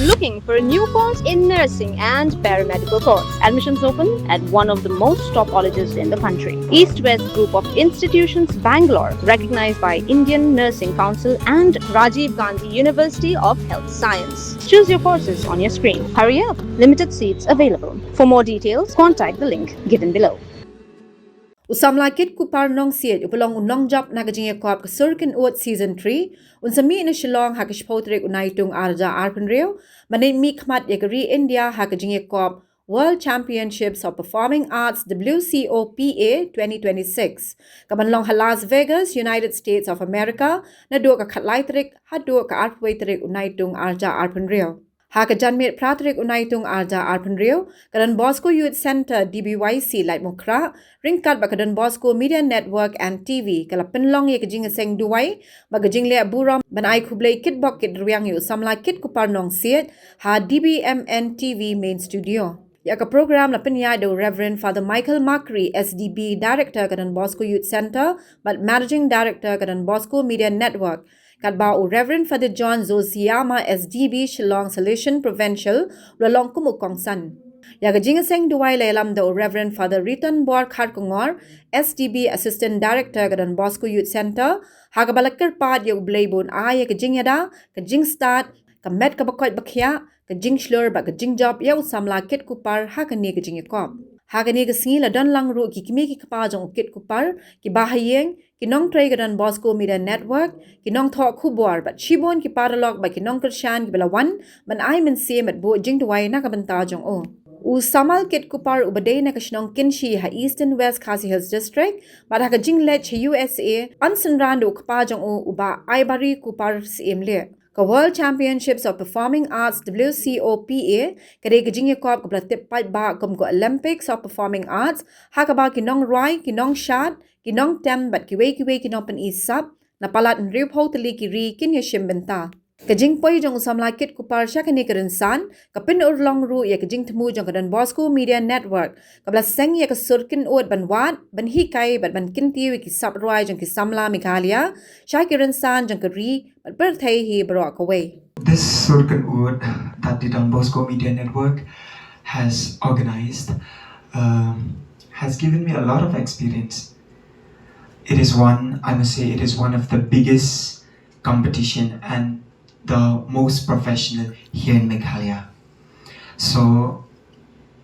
Looking for a new course in nursing and paramedical course? Admissions open at one of the most top colleges in the country. East-West Group of Institutions, Bangalore, recognized by Indian Nursing Council and Rajiv Gandhi University of Health Science. Choose your courses on your screen. Hurry up! Limited seats available. For more details, contact the link given below. Samla Kitkupar Nongjop upalong Nongjop nagajing Īakob Surkin Oat Season 3 unsami in Shillong Hakishpotrek Unaitung Arja Arpenrio Mane Mikmat Yagari India Hakajing Īakob World Championships of Performing Arts WCOPA 2026 Kamanlong Las Vegas United States of America Nado ka Katlaitrik Hado ka Arpwaitrek Unaitung Arja Arpenrio Haka Janmit Pratrik Unaitung Arja Arpenrio, Kadan Bosco Youth Center DBYC Light Mokra, Ringkat Bakadan Bosco Media Network and TV, Kalapinlong Yakajing Seng Duwai, Bagajing Lea Buram, Banai Kublai Kitbok Kit Riang Yu Samla Kitkupar Nong Siet, Ha DBMN TV Main Studio. Yaka program lapinya do Reverend Father Michael Makri, SDB Director Kadan Bosco Youth Center, but Managing Director Kadan Bosco Media Network. Kadbao Reverend Father John Zosiama SDB Shillong Solution Provincial Lalong Kumukong San. Yaga Jingaseng Duwai Lelam do Reverend Father Riton Bor Kharkongor SDB Assistant Director Gadan Bosco Youth Center Hagabalakar Pad Yog Blaybon Aya Kajingyada Kajing Start Kamet Kabakot Bakya Kajing Shlur Bak Kajing Job Yaw Samla Kitkupar Hakani Kajing Īakob. Hagani Gasingi la don lang ru ki kimi ki kapajong Kitkupar ki bahayeng ki nong tray gadan Bosco Media Network ki nong thok khubor but shibon ki paralog ba ki nong kershan ki belawan man ai men se met bo jing tuwai na kabantajong o u samal Kitkupar ubadai na kashnong Kynshi ha East and West Khasi Hills District but ha jing lech USA ansanrando kapajong o uba ai bari kupar simle Ka World Championships of Performing Arts WCOPA kare Kajing Īakob kablatip pat ba kum ko Olympics of Performing Arts hakaba kinong Rwai kinong Shad kinong Tem bat kiwe kinong pen isap napalat nrip ho tali kiri kin yashim benta Kajing poi jong Samla Kitkupar sya kani kerensan kapin urlong ru ya kajing temu jong kadan Bosco Media Network kabla seng ya kasurkin od banwat ban hikai bat ban kinti ki sap Rwai jong ki Samla Meghalaya sya kerensan jong keri bat berthai hi barok away. This surkin od that the Don Bosco Media Network has organized has given me a lot of experience. It is I must say, it is one of the biggest competition and the most professional here in Meghalaya. So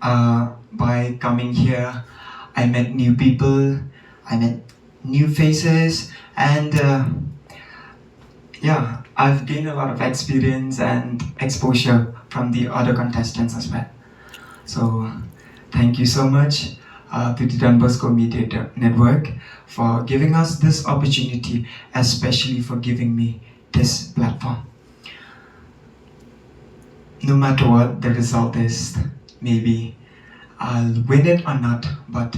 by coming here, I met new people, I met new faces, and yeah, I've gained a lot of experience and exposure from the other contestants as well. So thank you so much to the Don Bosco Media Network for giving us this opportunity, especially for giving me this platform. No matter what the result is, maybe I'll win it or not, but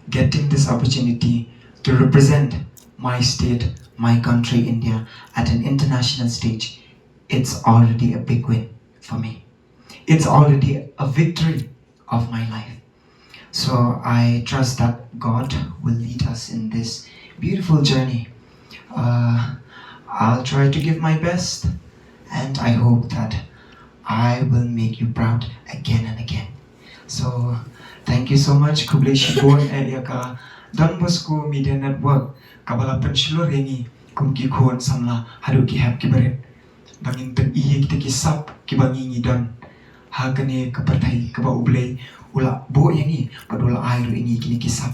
getting this opportunity to represent my state, my country, India, at an international stage, it's already a big win for me. It's already a victory of my life. So I trust that God will lead us in this beautiful journey. I'll try to give my best, and I hope that I will make you proud again and again. So thank you so much Kublai Shibon Yaka Don Bosco Media Network Kabalapan Shilo Rengi Kumki Khon Samla Haruki Hap Kibaret Bangin Pen Iye Kita Kisap Kibangi Don Hagane Kapatai Kaba Ublay Ula Bo Yangi Padula Airu Ingi Kini Kisap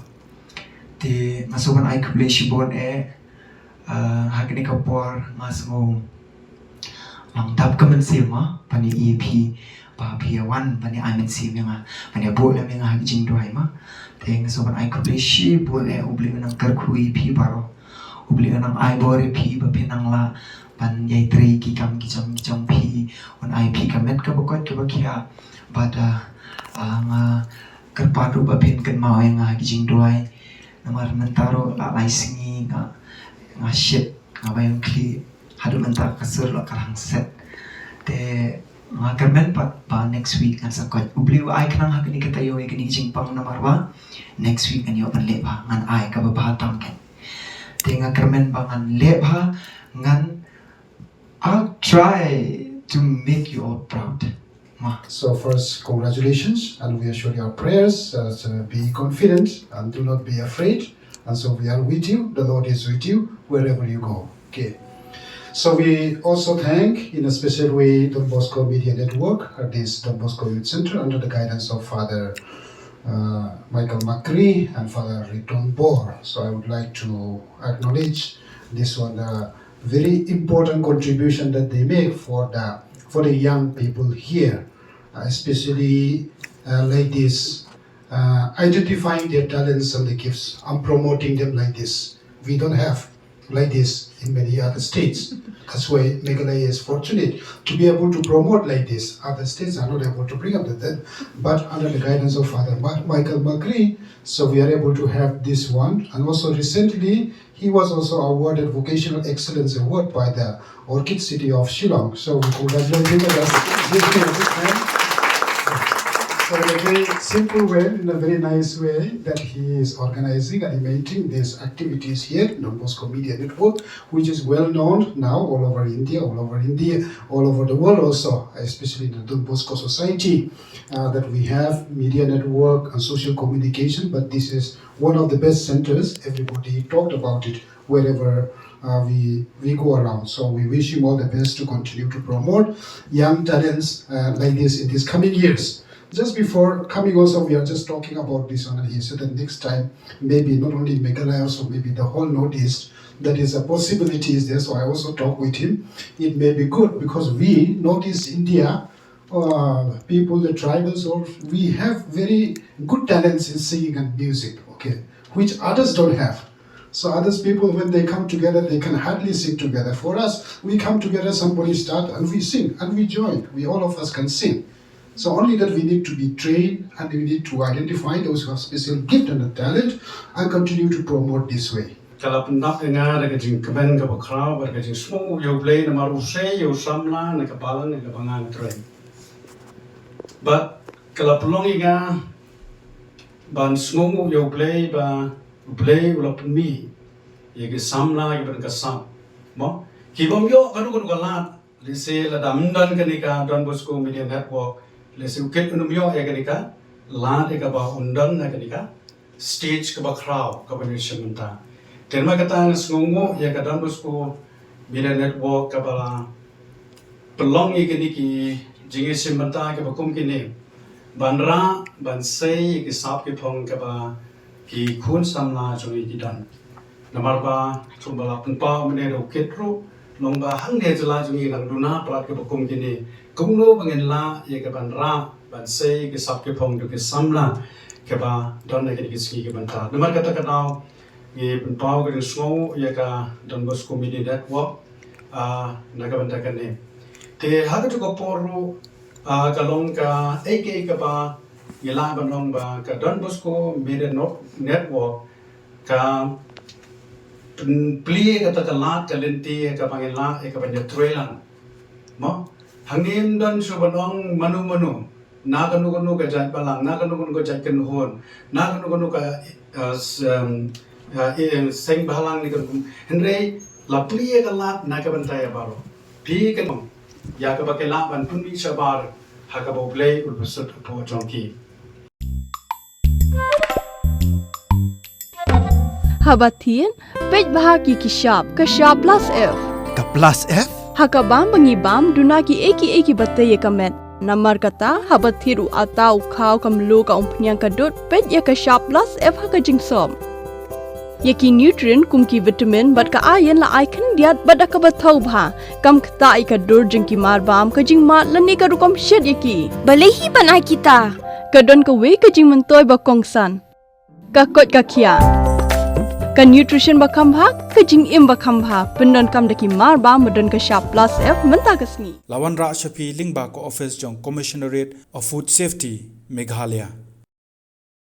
Te Masuban Ay Kublai Shibon Hagane Kapor Masmo Long dap kaman sima pani EP pa P1 pani amen sim nga pani bo la nga haging doy ma teng so ban I Kublai shi bo ubli nang karku EP baro ubli nang I bore P ba pinang la pan yai tri ki kam ki chom P on IP kamet ka bokot ka bakia but nga karpadu ba pin kan ma nga haging doy namar mentaro la lai singi nga shit nga bayang kli hadu mentak kasur la karang set te mga karmen pa next week ngan sakot ubli ay kanang hakini katayo ay kini jingpang na marwa next week anyo pan lepa ngan ay kababatang ken te nga karmen pa ngan lepa ngan I'll try to make you all proud. Ma. So first, congratulations, and we assure your prayers. Be confident and do not be afraid. And so we are with you. The Lord is with you wherever you go. Okay. So we also thank, in a special way, Don Bosco Media Network at this Don Bosco Youth Center under the guidance of Father Michael Makri and Father Riton Bor. So I would like to acknowledge this one, the very important contribution that they make for the young people here, especially like this, identifying their talents and the gifts and promoting them like this. We don't have like this in many other states. That's why Meghalaya is fortunate to be able to promote like this. Other states are not able to bring up that, but under the guidance of Father Michael Makri, so we are able to have this one. And also recently, he was also awarded Vocational Excellence Award by the Orchid City of Shillong. So we congratulate him. So in a very simple way, in a very nice way, that he is organizing and animating these activities here, Don Bosco Media Network, which is well known now all over India, all over the world also, especially in the Don Bosco Society, that we have media network and social communication, but this is one of the best centers. Everybody talked about it wherever we go around. So we wish him all the best to continue to promote young talents like this in these coming years. Just before coming also, we are just talking about this one, and he said that next time, maybe not only Meghalaya, also maybe the whole Northeast, that is a possibility is there. So I also talk with him. It may be good because we, Northeast India, people, the tribals, or we have very good talents in singing and music, okay, which others don't have. So others people, when they come together, they can hardly sing together. For us, we come together, somebody start, and we sing, and we join. We, all of us can sing. So only that we need to be trained, and we need to identify those who have special gift and talent, and continue to promote this way. Kalau pendak dengar dekat jing kemen ke bakrau, dekat jing semua yo play nama Rwai yo Samla nak kepalang nak kebangan tren. But kalau pelong inga ban semua yo play ulah pemi, ye ke Samla ye ban kesam, mo. Kibom yo kanu kalat, lese ladam dan kenika Don Bosco Media Network. Lesi ukit unumyo ya kenika la de kaba undang na kenika stage kaba crowd kaba nishmenta terma kata ngongo ya ka Don Bosco Media Network kaba pelong i keniki jinge simenta kaba kum kini banra bansei ki sap ki phong kaba ki khun Samla jongi kidan namarba chumbala punpa mene ukit ro longba hang ne jala jongi lang duna plat kaba kum kini Kumno bangin la ye ke ban ra ban sei ke sap ke phong ke Samla ke ba don na ke ski ke ban ta nomor kata katau ye ban pau ke sngo ye ka Don Bosco Media Network na ka ban ta kan ne te ha ka ko poru ka long ka ek ke ba ye la ban long ba ka Don Bosco Media Network ka pli ka ta la talenti ka bangin la e ka ban ya trailan mo Hangim dan subanong manu na kanu ka jat palang na kanu ka jat kenhon na kanu ka seng balang ni kan henry la plie ka lat na ka bantaya baro pi kan ya ka bakela ban punmi sabar ha ka bo play ulbusut po jongki Habatin pej bahagi kishap ka shap plus f Ka plus F? Hakabam bangibam dunaki eki bataye kamet namar kata habathiru atau khau kamlu ka umpnyang kadut pet ya ka sharp plus f haka jingsom yaki nutrient kumki vitamin bat ka iron la icon diat bat ka bathau bha kam khta I ka dur jingki mar bam ka jing mat lani ka rukom shet yaki balehi banai kita ka don ka we ka jing mentoy ba kongsan ka kot ka khia ka nutrition bakam bha ka jing im bakam bha pendon kam daki mar ba modon ka sharp plus f menta kasni Lawan Ra Shafi Lingba ko office jong Commissionerate of Food Safety Meghalaya